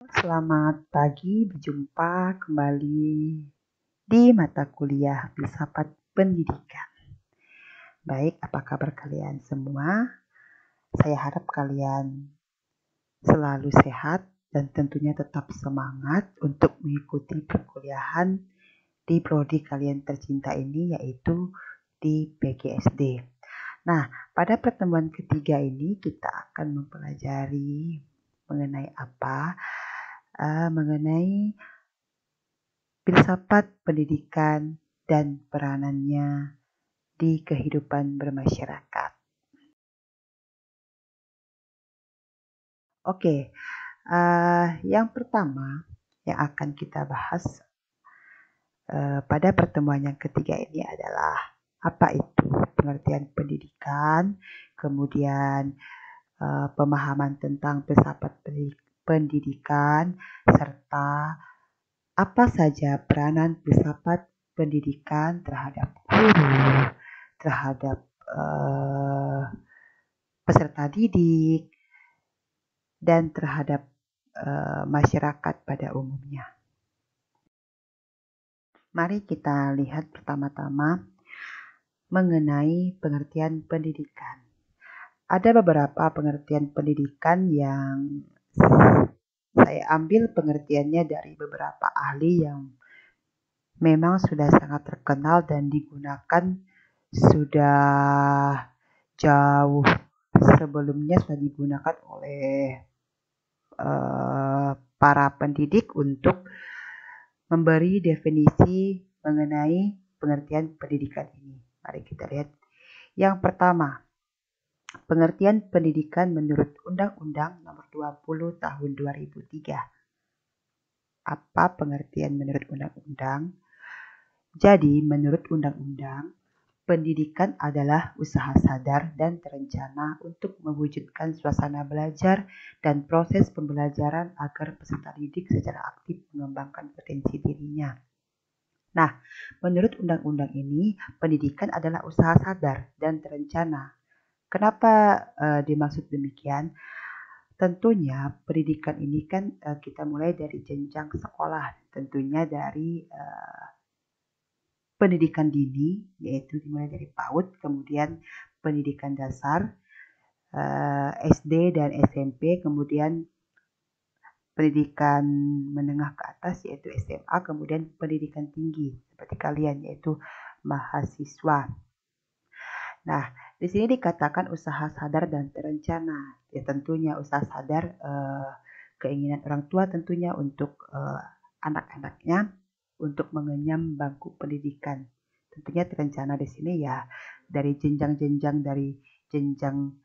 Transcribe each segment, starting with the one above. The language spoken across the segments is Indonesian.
Selamat pagi, berjumpa kembali di mata kuliah Filsafat Pendidikan. Baik, apa kabar kalian semua? Saya harap kalian selalu sehat dan tentunya tetap semangat untuk mengikuti perkuliahan di prodi kalian tercinta ini, yaitu di PGSD. Nah, pada pertemuan ketiga ini kita akan mempelajari mengenai apa? Mengenai filsafat pendidikan dan peranannya di kehidupan bermasyarakat. Oke, yang pertama yang akan kita bahas pada pertemuan yang ketiga ini adalah apa itu pengertian pendidikan, kemudian pemahaman tentang filsafat pendidikan, serta apa saja peranan filsafat pendidikan terhadap guru, terhadap peserta didik, dan terhadap masyarakat pada umumnya. Mari kita lihat pertama-tama mengenai pengertian pendidikan. Ada beberapa pengertian pendidikan yang saya ambil pengertiannya dari beberapa ahli yang memang sudah sangat terkenal dan digunakan sudah jauh sebelumnya, sudah digunakan oleh para pendidik untuk memberi definisi mengenai pengertian pendidikan ini. Mari kita lihat. Yang pertama, pengertian pendidikan menurut Undang-Undang Nomor 20 Tahun 2003. Apa pengertian menurut undang-undang? Jadi, menurut undang-undang, pendidikan adalah usaha sadar dan terencana untuk mewujudkan suasana belajar dan proses pembelajaran agar peserta didik secara aktif mengembangkan potensi dirinya. Nah, menurut undang-undang ini, pendidikan adalah usaha sadar dan terencana. Kenapa dimaksud demikian? Tentunya pendidikan ini kan kita mulai dari jenjang sekolah, tentunya dari pendidikan dini, yaitu dimulai dari PAUD, kemudian pendidikan dasar, SD dan SMP, kemudian pendidikan menengah ke atas yaitu SMA, kemudian pendidikan tinggi seperti kalian yaitu mahasiswa. Nah, di sini dikatakan usaha sadar dan terencana. Ya tentunya usaha sadar keinginan orang tua tentunya untuk anak-anaknya untuk mengenyam bangku pendidikan. Tentunya terencana di sini ya dari jenjang-jenjang dari jenjang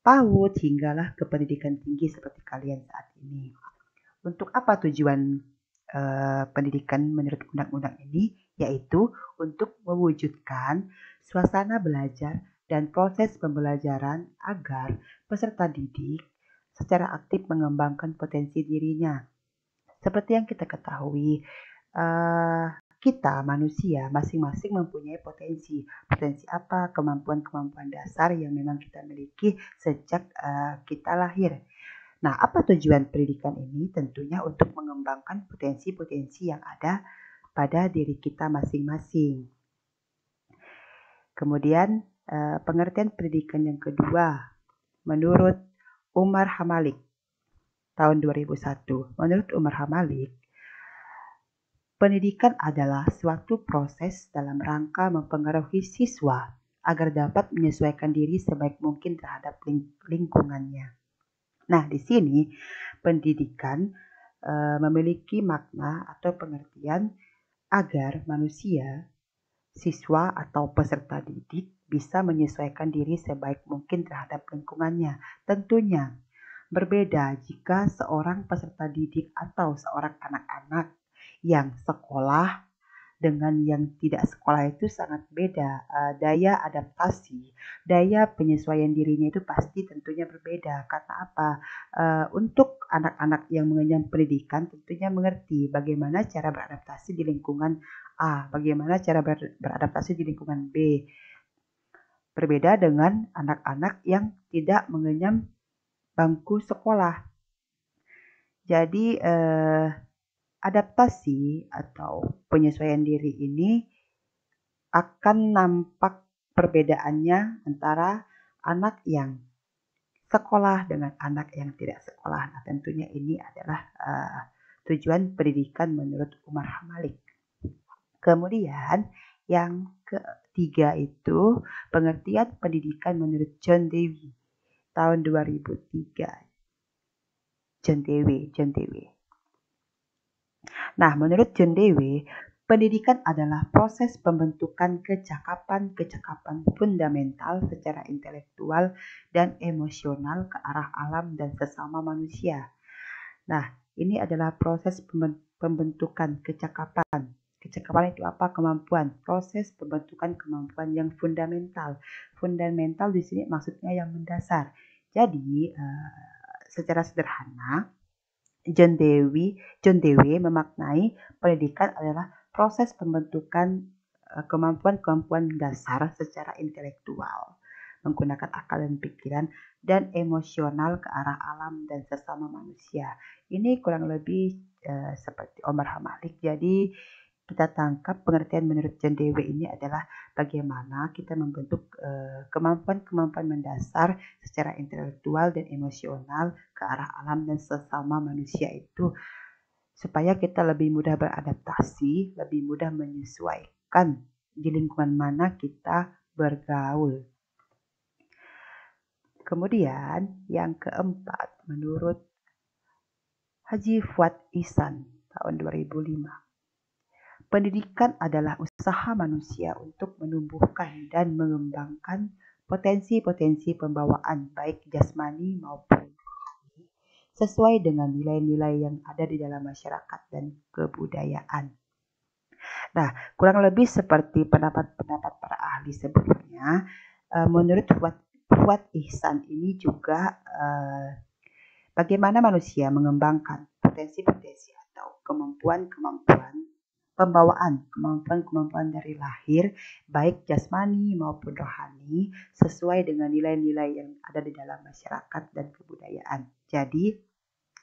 PAUD hinggalah ke pendidikan tinggi seperti kalian saat ini. Untuk apa tujuan pendidikan menurut undang-undang ini? Yaitu untuk mewujudkan suasana belajar dan proses pembelajaran agar peserta didik secara aktif mengembangkan potensi dirinya. Seperti yang kita ketahui, kita manusia masing-masing mempunyai potensi. Potensi apa? Kemampuan-kemampuan dasar yang memang kita miliki sejak kita lahir. Nah, apa tujuan pendidikan ini? Tentunya untuk mengembangkan potensi-potensi yang ada pada diri kita masing-masing. Kemudian, pengertian pendidikan yang kedua, menurut Umar Hamalik, tahun 2001. Menurut Umar Hamalik, pendidikan adalah suatu proses dalam rangka mempengaruhi siswa agar dapat menyesuaikan diri sebaik mungkin terhadap lingkungannya. Nah, di sini pendidikan memiliki makna atau pengertian agar manusia, siswa atau peserta didik bisa menyesuaikan diri sebaik mungkin terhadap lingkungannya. Tentunya berbeda jika seorang peserta didik atau seorang anak-anak yang sekolah dengan yang tidak sekolah itu sangat beda. Daya adaptasi, daya penyesuaian dirinya itu pasti tentunya berbeda. Karena apa? Untuk anak-anak yang mengenyam pendidikan tentunya mengerti bagaimana cara beradaptasi di lingkungan A, bagaimana cara beradaptasi di lingkungan B. Berbeda dengan anak-anak yang tidak mengenyam bangku sekolah. Jadi adaptasi atau penyesuaian diri ini akan nampak perbedaannya antara anak yang sekolah dengan anak yang tidak sekolah. Nah, tentunya ini adalah tujuan pendidikan menurut Umar Hamalik. Kemudian yang ketiga itu pengertian pendidikan menurut John Dewey tahun 2003. John Dewey. Nah, menurut John Dewey, pendidikan adalah proses pembentukan kecakapan fundamental secara intelektual dan emosional ke arah alam dan sesama manusia. Nah, ini adalah proses pembentukan kecakapan. Kecakapan itu apa? Kemampuan. Proses pembentukan kemampuan yang fundamental. Fundamental di sini maksudnya yang mendasar. Jadi, secara sederhana, John Dewey memaknai pendidikan adalah proses pembentukan kemampuan-kemampuan dasar secara intelektual, menggunakan akal dan pikiran, dan emosional ke arah alam dan sesama manusia. Ini kurang lebih seperti Omar Hamalik. Jadi kita tangkap pengertian menurut John Dewey ini adalah bagaimana kita membentuk kemampuan-kemampuan mendasar secara intelektual dan emosional ke arah alam dan sesama manusia itu supaya kita lebih mudah beradaptasi, lebih mudah menyesuaikan di lingkungan mana kita bergaul. Kemudian yang keempat, menurut Haji Fuad Ihsan tahun 2005, pendidikan adalah usaha manusia untuk menumbuhkan dan mengembangkan potensi-potensi pembawaan baik jasmani maupun rohani sesuai dengan nilai-nilai yang ada di dalam masyarakat dan kebudayaan. Nah, kurang lebih seperti pendapat-pendapat para ahli sebelumnya, menurut Fuad Ihsan ini juga bagaimana manusia mengembangkan potensi-potensi atau kemampuan-kemampuan pembawaan, kemampuan-kemampuan dari lahir, baik jasmani maupun rohani, sesuai dengan nilai-nilai yang ada di dalam masyarakat dan kebudayaan. Jadi,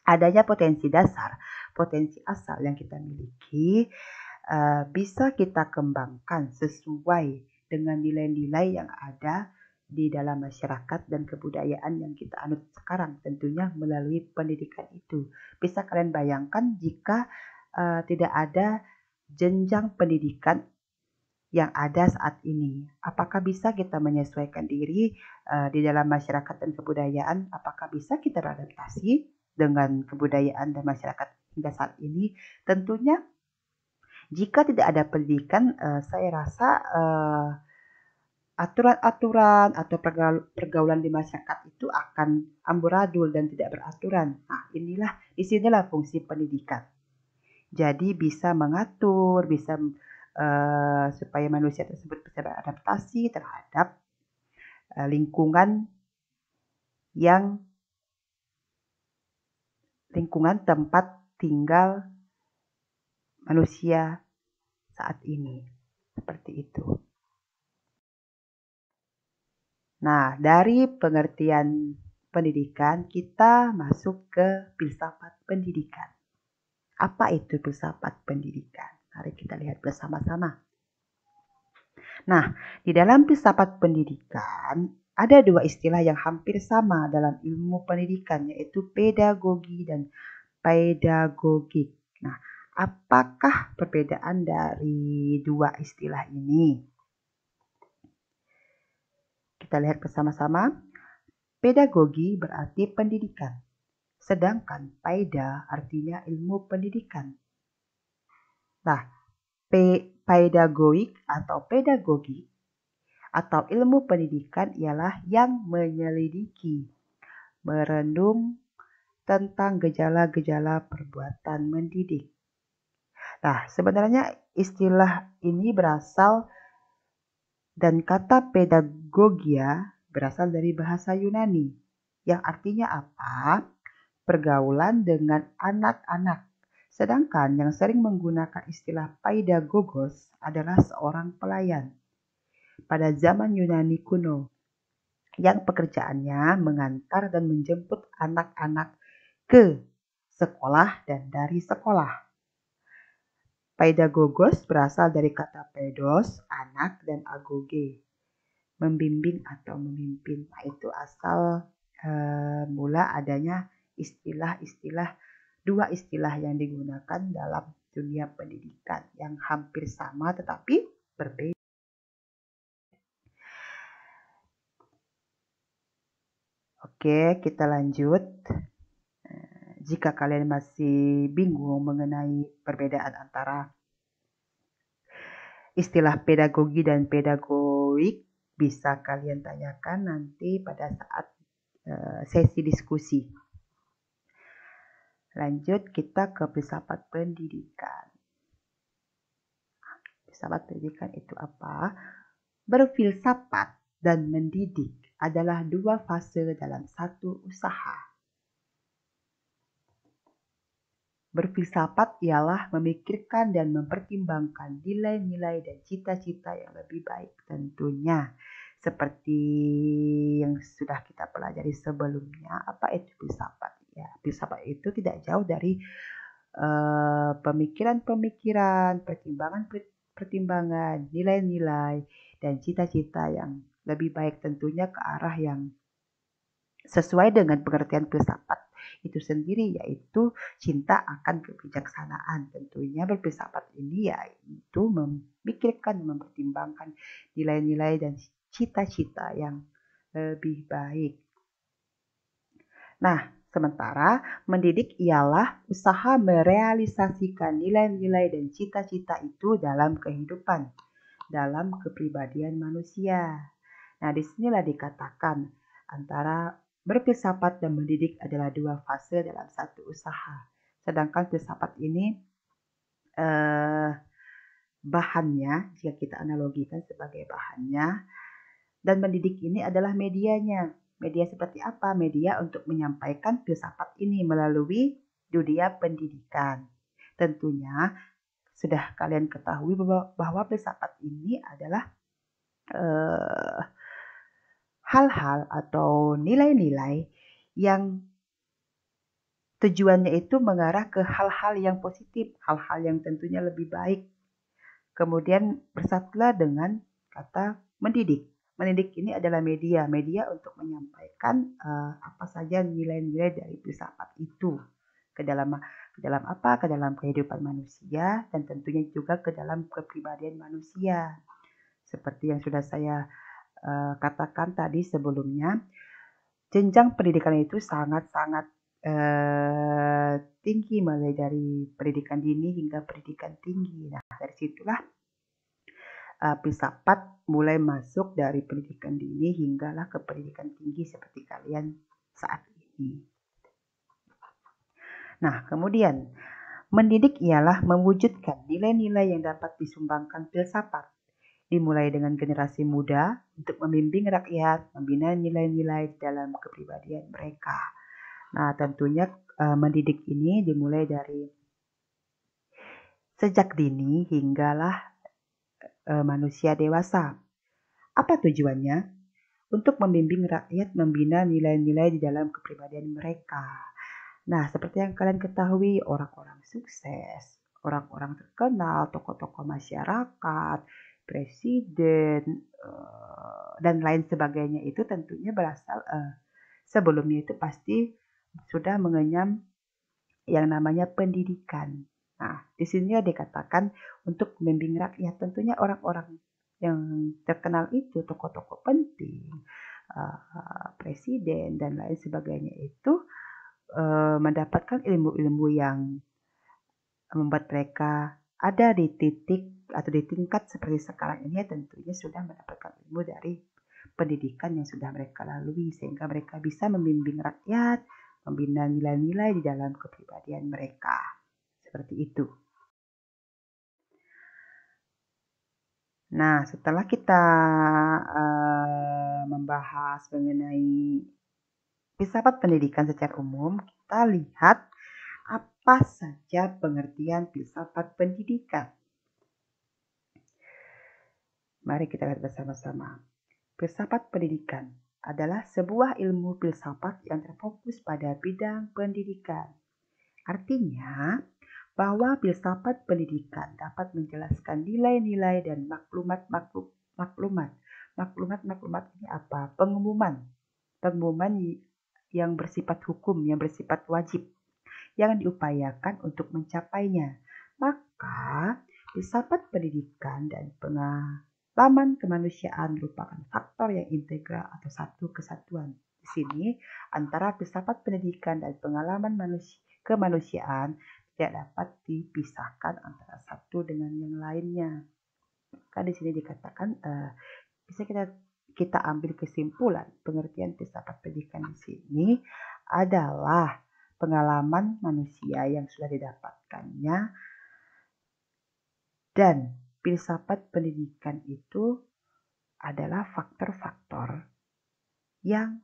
adanya potensi dasar, potensi asal yang kita miliki, bisa kita kembangkan sesuai dengan nilai-nilai yang ada di dalam masyarakat dan kebudayaan yang kita anut sekarang, tentunya melalui pendidikan itu. Bisa kalian bayangkan jika tidak ada jenjang pendidikan yang ada saat ini. Apakah bisa kita menyesuaikan diri di dalam masyarakat dan kebudayaan? Apakah bisa kita beradaptasi dengan kebudayaan dan masyarakat hingga saat ini? Tentunya jika tidak ada pendidikan, saya rasa aturan-aturan atau pergaulan di masyarakat itu akan amburadul dan tidak beraturan. Nah, disinilah fungsi pendidikan. Jadi bisa mengatur, bisa supaya manusia tersebut bisa beradaptasi terhadap lingkungan tempat tinggal manusia saat ini. Seperti itu. Nah, dari pengertian pendidikan, kita masuk ke filsafat pendidikan. Apa itu filsafat pendidikan? Mari kita lihat bersama-sama. Nah, di dalam filsafat pendidikan, ada dua istilah yang hampir sama dalam ilmu pendidikan, yaitu pedagogi dan pedagogik. Nah, apakah perbedaan dari dua istilah ini? Kita lihat bersama-sama. Pedagogi berarti pendidikan, sedangkan paeda artinya ilmu pendidikan. Nah, pedagoik atau pedagogi atau ilmu pendidikan ialah yang menyelidiki, merenung tentang gejala-gejala perbuatan mendidik. Nah, sebenarnya istilah ini berasal dan kata pedagogia berasal dari bahasa Yunani yang artinya apa? Pergaulan dengan anak-anak. Sedangkan yang sering menggunakan istilah paidagogos adalah seorang pelayan pada zaman Yunani kuno yang pekerjaannya mengantar dan menjemput anak-anak ke sekolah, dan dari sekolah. Pedagogos berasal dari kata pedos, anak, dan agoge, membimbing atau memimpin. Nah, itu asal mula adanya dua istilah yang digunakan dalam dunia pendidikan yang hampir sama tetapi berbeda. Oke, kita lanjut. Jika kalian masih bingung mengenai perbedaan antara istilah pedagogi dan pedagogik, bisa kalian tanyakan nanti pada saat sesi diskusi. Lanjut kita ke filsafat pendidikan. Filsafat pendidikan itu apa? Berfilsafat dan mendidik adalah dua fase dalam satu usaha. Berfilsafat ialah memikirkan dan mempertimbangkan nilai-nilai dan cita-cita yang lebih baik tentunya. Seperti yang sudah kita pelajari sebelumnya, apa itu filsafat? Ya, filsafat itu tidak jauh dari pemikiran-pemikiran, pertimbangan, nilai-nilai, dan cita-cita yang lebih baik tentunya ke arah yang sesuai dengan pengertian filsafat itu sendiri, yaitu cinta akan kebijaksanaan. Tentunya berfilsafat ini yaitu memikirkan, mempertimbangkan nilai-nilai dan cita-cita yang lebih baik. Nah, sementara mendidik ialah usaha merealisasikan nilai-nilai dan cita-cita itu dalam kehidupan, dalam kepribadian manusia. Nah, disinilah dikatakan antara berfilsafat dan mendidik adalah dua fase dalam satu usaha. Sedangkan filsafat ini bahannya, jika kita analogikan sebagai bahannya, dan mendidik ini adalah medianya. Media seperti apa? Media untuk menyampaikan filsafat ini melalui dunia pendidikan. Tentunya sudah kalian ketahui bahwa filsafat ini adalah hal-hal atau nilai-nilai yang tujuannya itu mengarah ke hal-hal yang positif, hal-hal yang tentunya lebih baik. Kemudian bersatulah dengan kata mendidik. Mendidik ini adalah media untuk menyampaikan apa saja nilai-nilai dari filsafat itu ke dalam apa? Ke dalam kehidupan manusia dan tentunya juga ke dalam kepribadian manusia. Seperti yang sudah saya katakan tadi sebelumnya, jenjang pendidikan itu sangat-sangat tinggi, mulai dari pendidikan dini hingga pendidikan tinggi. Nah, dari situlah filsafat mulai masuk dari pendidikan dini hinggalah ke pendidikan tinggi seperti kalian saat ini. Nah, kemudian mendidik ialah mewujudkan nilai-nilai yang dapat disumbangkan filsafat, dimulai dengan generasi muda untuk membimbing rakyat, membina nilai-nilai dalam kepribadian mereka. Nah, tentunya mendidik ini dimulai dari sejak dini hinggalah manusia dewasa. Apa tujuannya? Untuk membimbing rakyat membina nilai-nilai di dalam kepribadian mereka. Nah, seperti yang kalian ketahui, orang-orang sukses, orang-orang terkenal, tokoh-tokoh masyarakat, presiden, dan lain sebagainya itu tentunya berasal sebelumnya itu pasti sudah mengenyam yang namanya pendidikan. Nah, di sini dikatakan untuk membimbing rakyat, tentunya orang-orang yang terkenal itu, tokoh-tokoh penting, presiden dan lain sebagainya itu mendapatkan ilmu-ilmu yang membuat mereka ada di titik atau di tingkat seperti sekarang ini, tentunya sudah mendapatkan ilmu dari pendidikan yang sudah mereka lalui sehingga mereka bisa membimbing rakyat, membina nilai-nilai di dalam kepribadian mereka. Seperti itu. Nah, setelah kita membahas mengenai filsafat pendidikan secara umum, kita lihat apa saja pengertian filsafat pendidikan. Mari kita lihat bersama-sama. Filsafat pendidikan adalah sebuah ilmu filsafat yang terfokus pada bidang pendidikan. Artinya, bahwa filsafat pendidikan dapat menjelaskan nilai-nilai dan maklumat. Maklumat ini apa? Pengumuman yang bersifat hukum, yang bersifat wajib, yang diupayakan untuk mencapainya. Maka, filsafat pendidikan dan pengalaman kemanusiaan merupakan faktor yang integral atau satu kesatuan. Di sini, antara filsafat pendidikan dan pengalaman kemanusiaan tidak dapat dipisahkan antara satu dengan yang lainnya. Kan di sini dikatakan bisa kita ambil kesimpulan pengertian filsafat pendidikan di sini adalah pengalaman manusia yang sudah didapatkannya, dan filsafat pendidikan itu adalah faktor-faktor yang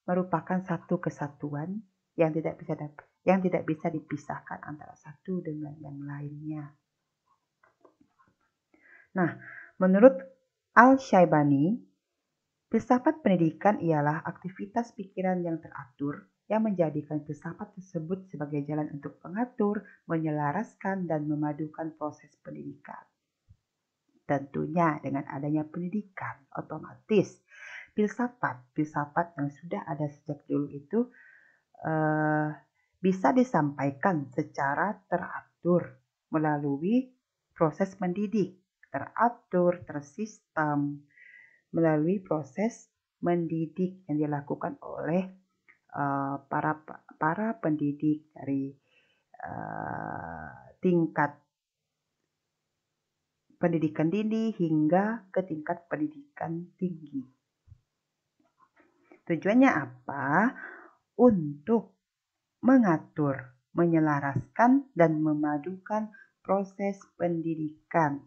merupakan satu kesatuan yang tidak bisa dipisahkan antara satu dengan yang lainnya. Nah, menurut Al-Syaibani, filsafat pendidikan ialah aktivitas pikiran yang teratur yang menjadikan filsafat tersebut sebagai jalan untuk mengatur, menyelaraskan, dan memadukan proses pendidikan. Tentunya dengan adanya pendidikan, otomatis filsafat yang sudah ada sejak dulu itu bisa disampaikan secara teratur melalui proses mendidik, teratur, tersistem, melalui proses mendidik yang dilakukan oleh para pendidik dari tingkat pendidikan dini hingga ke tingkat pendidikan tinggi. Tujuannya apa? Untuk mengatur, menyelaraskan, dan memadukan proses pendidikan.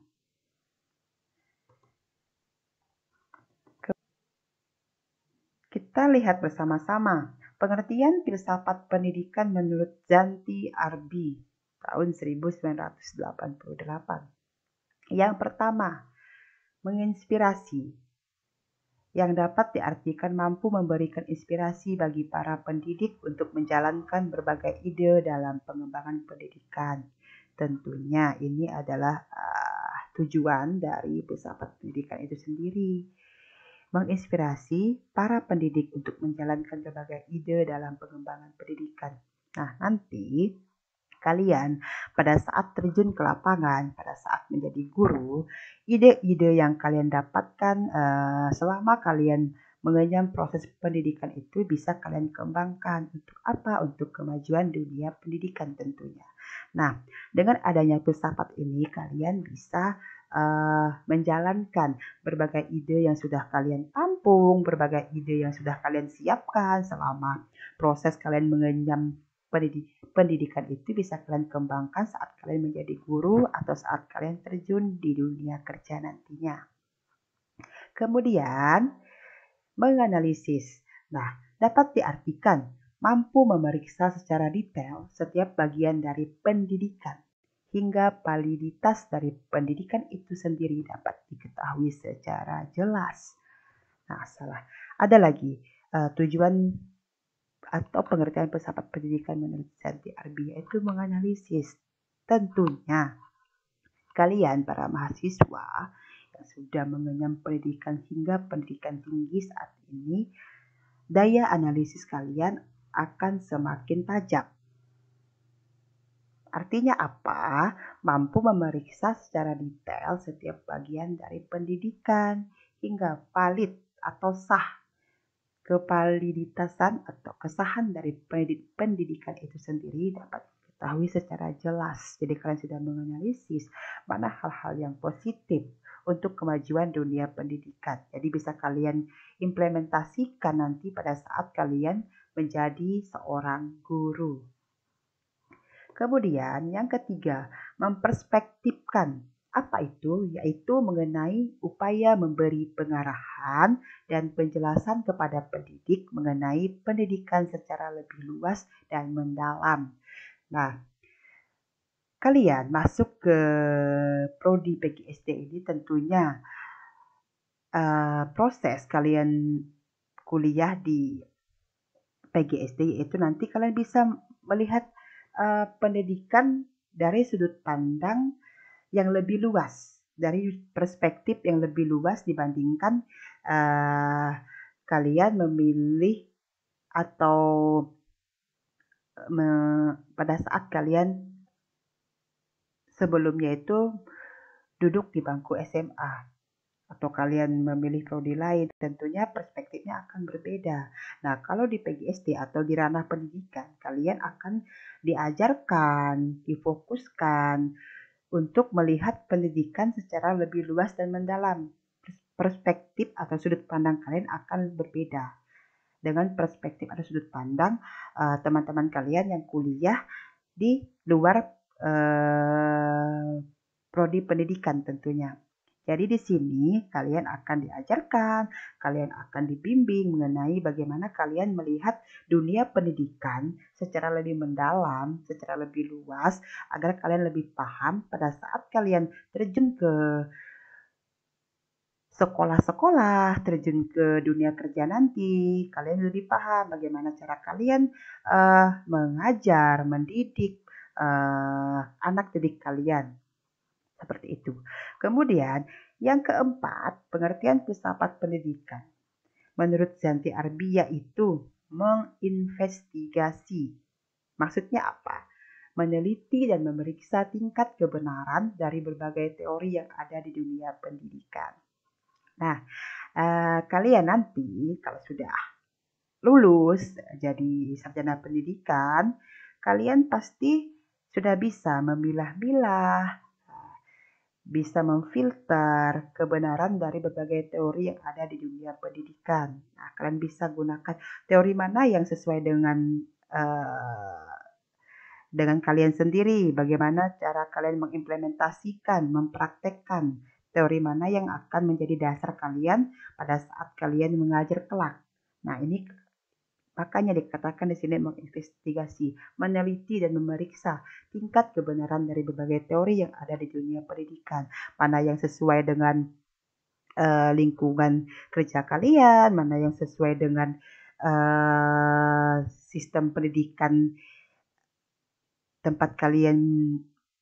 Kita lihat bersama-sama pengertian filsafat pendidikan menurut Zanti Arbi tahun 1988. Yang pertama, menginspirasi, yang dapat diartikan mampu memberikan inspirasi bagi para pendidik untuk menjalankan berbagai ide dalam pengembangan pendidikan. Tentunya ini adalah tujuan dari filsafat pendidikan itu sendiri. Menginspirasi para pendidik untuk menjalankan berbagai ide dalam pengembangan pendidikan. Nah, nanti kalian pada saat terjun ke lapangan, pada saat menjadi guru, ide-ide yang kalian dapatkan selama kalian mengenyam proses pendidikan itu bisa kalian kembangkan. Untuk apa? Untuk kemajuan dunia pendidikan tentunya. Nah, dengan adanya filsafat ini kalian bisa menjalankan berbagai ide yang sudah kalian tampung, berbagai ide yang sudah kalian siapkan selama proses kalian mengenyam pendidikan itu bisa kalian kembangkan saat kalian menjadi guru atau saat kalian terjun di dunia kerja nantinya. Kemudian, menganalisis. Nah, dapat diartikan mampu memeriksa secara detail setiap bagian dari pendidikan hingga validitas dari pendidikan itu sendiri dapat diketahui secara jelas. Nah, salah. Ada lagi tujuan atau pengertian filsafat pendidikan menurut Zanti Arbi yaitu menganalisis. Tentunya kalian para mahasiswa yang sudah mengenyam pendidikan hingga pendidikan tinggi saat ini, daya analisis kalian akan semakin tajam. Artinya apa? Mampu memeriksa secara detail setiap bagian dari pendidikan hingga valid atau sah. Kevaliditasan atau kesahan dari pendidikan itu sendiri dapat diketahui secara jelas. Jadi kalian sudah menganalisis mana hal-hal yang positif untuk kemajuan dunia pendidikan. Jadi bisa kalian implementasikan nanti pada saat kalian menjadi seorang guru. Kemudian yang ketiga, memperspektifkan. Apa itu? Yaitu mengenai upaya memberi pengarahan dan penjelasan kepada pendidik mengenai pendidikan secara lebih luas dan mendalam. Nah, kalian masuk ke prodi PGSD ini tentunya proses kalian kuliah di PGSD yaitu nanti kalian bisa melihat pendidikan dari sudut pandang yang lebih luas, dari perspektif yang lebih luas dibandingkan kalian memilih atau pada saat kalian sebelumnya itu duduk di bangku SMA atau kalian memilih prodi lain, tentunya perspektifnya akan berbeda. Nah, kalau di PGSD atau di ranah pendidikan, kalian akan diajarkan, difokuskan untuk melihat pendidikan secara lebih luas dan mendalam. Perspektif atau sudut pandang kalian akan berbeda dengan perspektif atau sudut pandang teman-teman kalian yang kuliah di luar prodi pendidikan tentunya. Jadi di sini kalian akan diajarkan, kalian akan dibimbing mengenai bagaimana kalian melihat dunia pendidikan secara lebih mendalam, secara lebih luas, agar kalian lebih paham pada saat kalian terjun ke sekolah-sekolah, terjun ke dunia kerja nanti, kalian lebih paham bagaimana cara kalian mengajar, mendidik anak didik kalian. Seperti itu. Kemudian, yang keempat, pengertian filsafat pendidikan. Menurut Zanti Arbia itu menginvestigasi. Maksudnya apa? Meneliti dan memeriksa tingkat kebenaran dari berbagai teori yang ada di dunia pendidikan. Nah, kalian nanti kalau sudah lulus jadi sarjana pendidikan, kalian pasti sudah bisa memilah-milah, bisa memfilter kebenaran dari berbagai teori yang ada di dunia pendidikan. Nah, kalian bisa gunakan teori mana yang sesuai dengan kalian sendiri, bagaimana cara kalian mengimplementasikan, mempraktekkan teori mana yang akan menjadi dasar kalian pada saat kalian mengajar kelak. Nah, ini makanya dikatakan di sini menginvestigasi, meneliti dan memeriksa tingkat kebenaran dari berbagai teori yang ada di dunia pendidikan. Mana yang sesuai dengan lingkungan kerja kalian, mana yang sesuai dengan sistem pendidikan tempat kalian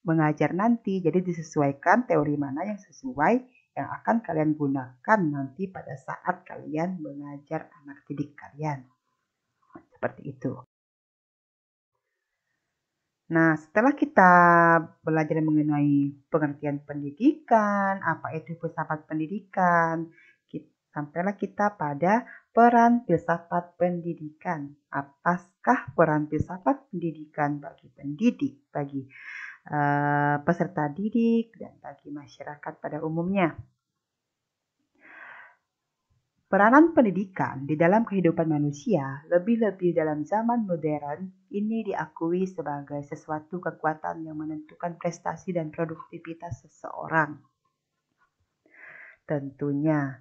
mengajar nanti. Jadi disesuaikan teori mana yang sesuai yang akan kalian gunakan nanti pada saat kalian mengajar anak didik kalian. Seperti itu. Nah, setelah kita belajar mengenai pengertian pendidikan, apa itu filsafat pendidikan, sampailah kita pada peran filsafat pendidikan. Apakah peran filsafat pendidikan bagi pendidik, bagi peserta didik, dan bagi masyarakat pada umumnya? Peranan pendidikan di dalam kehidupan manusia, lebih-lebih dalam zaman modern, ini diakui sebagai sesuatu kekuatan yang menentukan prestasi dan produktivitas seseorang. Tentunya,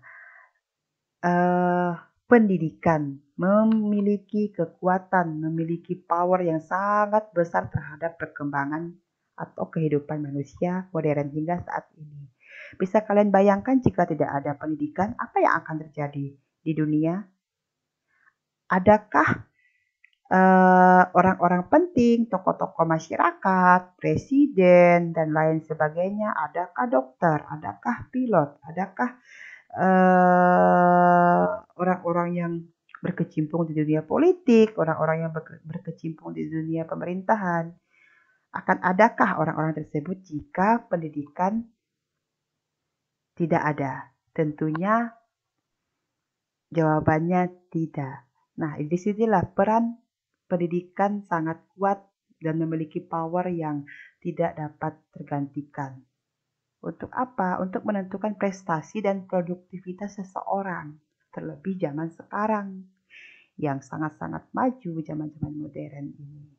pendidikan memiliki kekuatan, memiliki power yang sangat besar terhadap perkembangan atau kehidupan manusia modern hingga saat ini. Bisa kalian bayangkan jika tidak ada pendidikan, apa yang akan terjadi di dunia? Adakah orang-orang penting, tokoh-tokoh masyarakat, presiden, dan lain sebagainya? Adakah dokter? Adakah pilot? Adakah orang-orang yang berkecimpung di dunia politik, orang-orang yang berkecimpung di dunia pemerintahan? Akan adakah orang-orang tersebut jika pendidikan tidak ada? Tentunya jawabannya tidak. Nah, disinilah peran pendidikan sangat kuat dan memiliki power yang tidak dapat tergantikan. Untuk apa? Untuk menentukan prestasi dan produktivitas seseorang. Terlebih zaman sekarang yang sangat-sangat maju, zaman-zaman modern ini.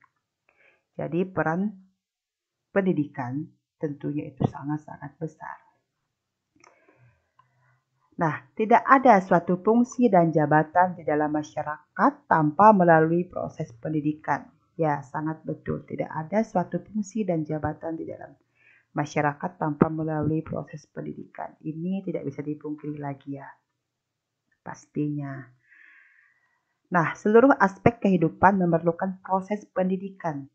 Jadi peran pendidikan tentunya itu sangat-sangat besar. Nah, tidak ada suatu fungsi dan jabatan di dalam masyarakat tanpa melalui proses pendidikan. Ya, sangat betul. Tidak ada suatu fungsi dan jabatan di dalam masyarakat tanpa melalui proses pendidikan. Ini tidak bisa dipungkiri lagi ya. Pastinya. Nah, seluruh aspek kehidupan memerlukan proses pendidikan.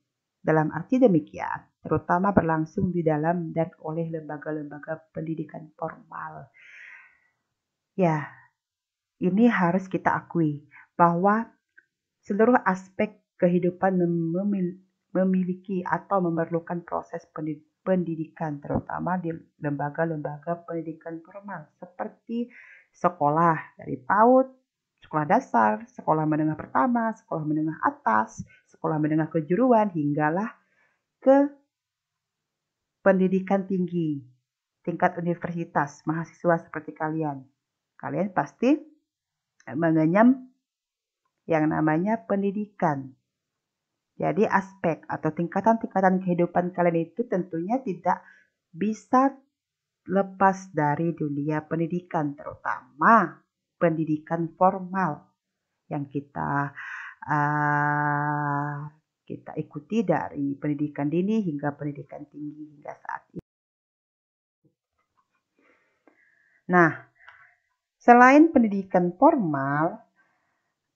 Dalam arti demikian, terutama berlangsung di dalam dan oleh lembaga-lembaga pendidikan formal. Ya, ini harus kita akui bahwa seluruh aspek kehidupan memiliki atau memerlukan proses pendidikan, terutama di lembaga-lembaga pendidikan formal seperti sekolah dari PAUD, sekolah dasar, sekolah menengah pertama, sekolah menengah atas, sekolah menengah kejuruan, hinggalah ke pendidikan tinggi, tingkat universitas, mahasiswa seperti kalian. Kalian pasti mengenyam yang namanya pendidikan. Jadi aspek atau tingkatan-tingkatan kehidupan kalian itu tentunya tidak bisa lepas dari dunia pendidikan, terutama pendidikan formal yang kita ikuti dari pendidikan dini hingga pendidikan tinggi hingga saat ini. Nah, selain pendidikan formal,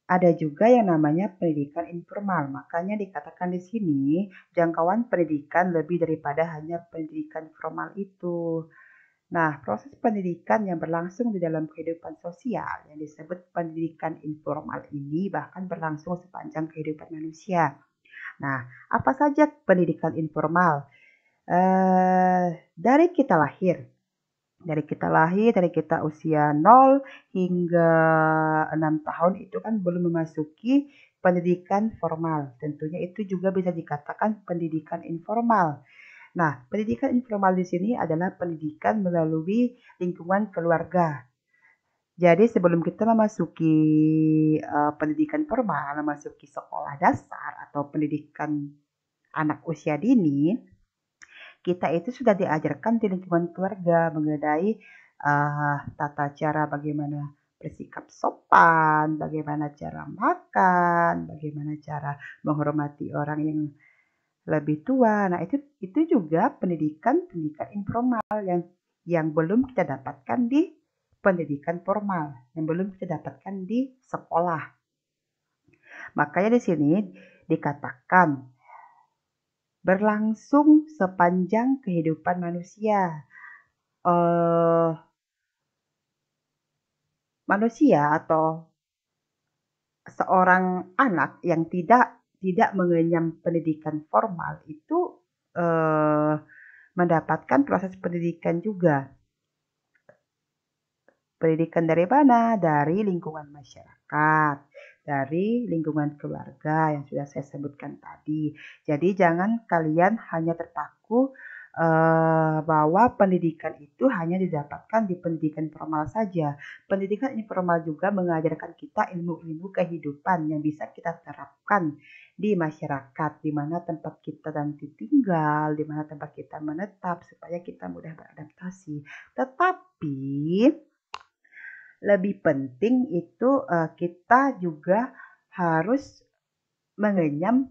ada juga yang namanya pendidikan informal. Makanya dikatakan di sini jangkauan pendidikan lebih daripada hanya pendidikan formal itu. Nah, proses pendidikan yang berlangsung di dalam kehidupan sosial yang disebut pendidikan informal ini bahkan berlangsung sepanjang kehidupan manusia. Nah, apa saja pendidikan informal? Dari kita lahir, dari kita usia 0 hingga 6 tahun itu kan belum memasuki pendidikan formal. Tentunya itu juga bisa dikatakan pendidikan informal. Nah, pendidikan informal di sini adalah pendidikan melalui lingkungan keluarga. Jadi sebelum kita memasuki pendidikan formal, memasuki sekolah dasar atau pendidikan anak usia dini, kita itu sudah diajarkan di lingkungan keluarga mengenai tata cara bagaimana bersikap sopan, bagaimana cara makan, bagaimana cara menghormati orang yang lebih tua. Nah, itu juga pendidikan informal yang belum kita dapatkan di pendidikan formal, yang belum kita dapatkan di sekolah. Makanya di sini dikatakan berlangsung sepanjang kehidupan manusia. Manusia atau seorang anak yang tidak mengenyam pendidikan formal itu mendapatkan proses pendidikan juga. Pendidikan dari mana? Dari lingkungan masyarakat, dari lingkungan keluarga yang sudah saya sebutkan tadi. Jadi jangan kalian hanya terpaku bahwa pendidikan itu hanya didapatkan di pendidikan formal saja. Pendidikan informal juga mengajarkan kita ilmu-ilmu kehidupan yang bisa kita terapkan di masyarakat, di mana tempat kita nanti tinggal, di mana tempat kita menetap, supaya kita mudah beradaptasi. Tetapi lebih penting itu kita juga harus mengenyam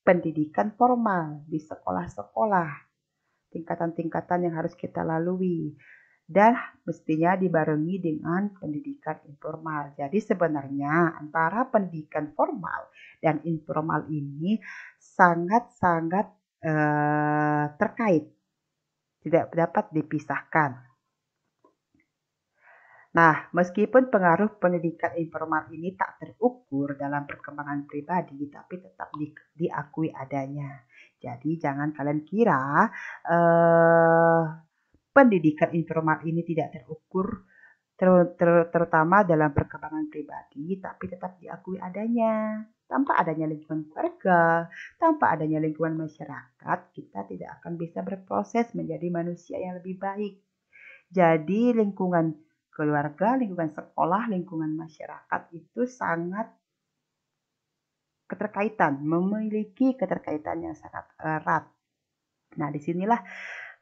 pendidikan formal di sekolah-sekolah, tingkatan-tingkatan yang harus kita lalui, dan mestinya dibarengi dengan pendidikan informal. Jadi sebenarnya antara pendidikan formal dan informal ini sangat-sangat terkait, tidak dapat dipisahkan. Nah, meskipun pengaruh pendidikan informal ini tak terukur dalam perkembangan pribadi, tapi tetap diakui adanya. Jadi jangan kalian kira pendidikan informal ini tidak terukur, terutama dalam perkembangan pribadi, tapi tetap diakui adanya. Tanpa adanya lingkungan keluarga, tanpa adanya lingkungan masyarakat, kita tidak akan bisa berproses menjadi manusia yang lebih baik. Jadi lingkungan keluarga, lingkungan sekolah, lingkungan masyarakat itu sangat memiliki keterkaitan yang sangat erat. Nah, disinilah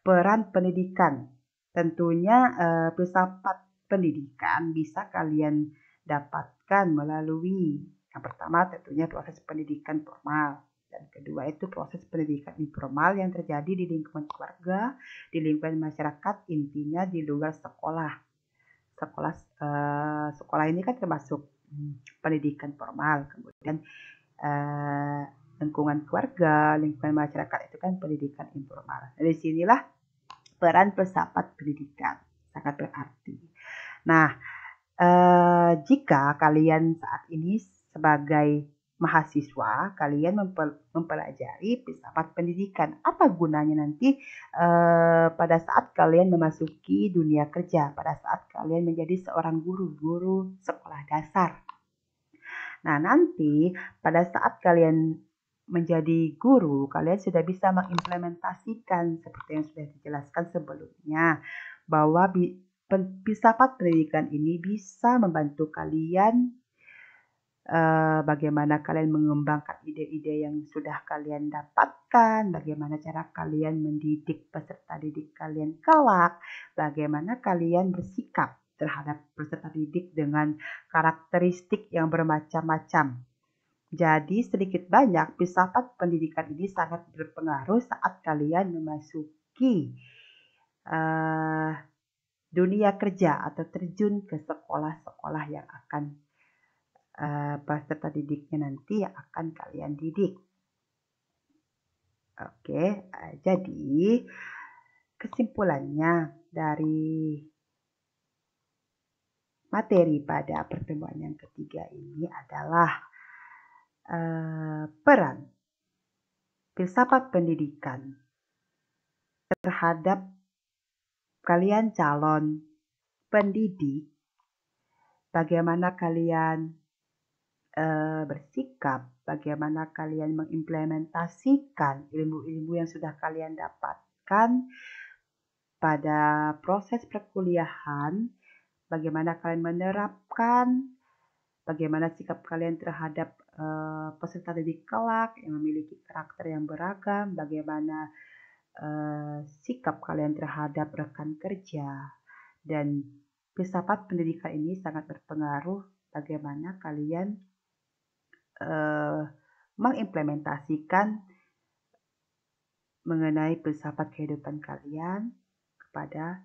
peran pendidikan. Tentunya filsafat pendidikan bisa kalian dapatkan melalui yang pertama tentunya proses pendidikan formal. Dan kedua itu proses pendidikan informal yang terjadi di lingkungan keluarga, di lingkungan masyarakat, intinya di luar sekolah. Sekolah ini kan termasuk pendidikan formal. Kemudian lingkungan keluarga, lingkungan masyarakat itu kan pendidikan informal. Dari sinilah peran filsafat pendidikan sangat berarti. Nah, jika kalian saat ini sebagai mahasiswa, kalian mempelajari filsafat pendidikan. Apa gunanya nanti pada saat kalian memasuki dunia kerja, pada saat kalian menjadi seorang guru sekolah dasar. Nah, nanti pada saat kalian menjadi guru, kalian sudah bisa mengimplementasikan seperti yang sudah dijelaskan sebelumnya, bahwa filsafat pendidikan ini bisa membantu kalian bagaimana kalian mengembangkan ide-ide yang sudah kalian dapatkan, bagaimana cara kalian mendidik peserta didik kalian kelak, bagaimana kalian bersikap terhadap peserta didik dengan karakteristik yang bermacam-macam. Jadi sedikit banyak filsafat pendidikan ini sangat berpengaruh saat kalian memasuki dunia kerja atau terjun ke sekolah-sekolah yang akan peserta didiknya nanti yang akan kalian didik. Oke, jadi kesimpulannya dari materi pada pertemuan yang ketiga ini adalah peran filsafat pendidikan terhadap kalian calon pendidik, bagaimana kalian bersikap, bagaimana kalian mengimplementasikan ilmu-ilmu yang sudah kalian dapatkan pada proses perkuliahan, bagaimana kalian menerapkan, bagaimana sikap kalian terhadap peserta didik kelak yang memiliki karakter yang beragam, bagaimana sikap kalian terhadap rekan kerja, dan filsafat pendidikan ini sangat berpengaruh bagaimana kalian mengimplementasikan mengenai filsafat kehidupan kalian kepada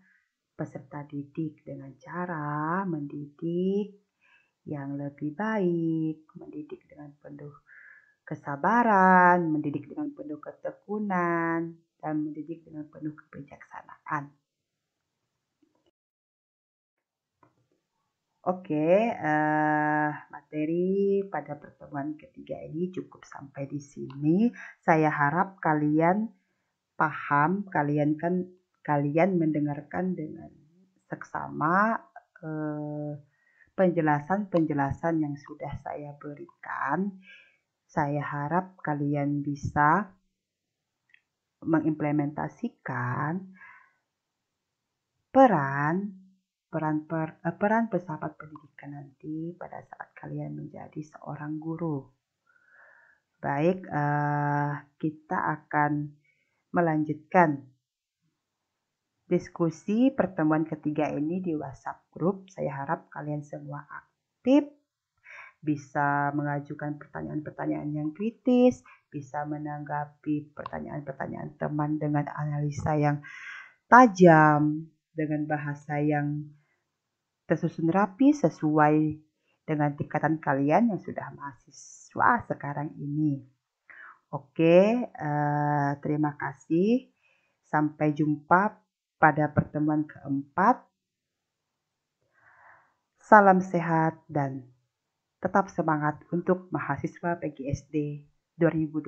peserta didik dengan cara mendidik yang lebih baik, mendidik dengan penuh kesabaran, mendidik dengan penuh ketekunan, dan mendidik dengan penuh kebijaksanaan. Oke, materi pada pertemuan ketiga ini cukup sampai di sini. Saya harap kalian paham, kalian mendengarkan dengan seksama penjelasan-penjelasan yang sudah saya berikan. Saya harap kalian bisa mengimplementasikan peran filsafat pendidikan nanti pada saat kalian menjadi seorang guru. Baik, kita akan melanjutkan diskusi pertemuan ketiga ini di WhatsApp group. Saya harap kalian semua aktif, bisa mengajukan pertanyaan-pertanyaan yang kritis, bisa menanggapi pertanyaan-pertanyaan teman dengan analisa yang tajam, dengan bahasa yang tersusun rapi sesuai dengan tingkatan kalian yang sudah mahasiswa sekarang ini. Oke, terima kasih. Sampai jumpa pada pertemuan keempat. Salam sehat dan tetap semangat untuk mahasiswa PGSD 2020.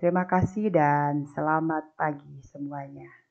Terima kasih dan selamat pagi semuanya.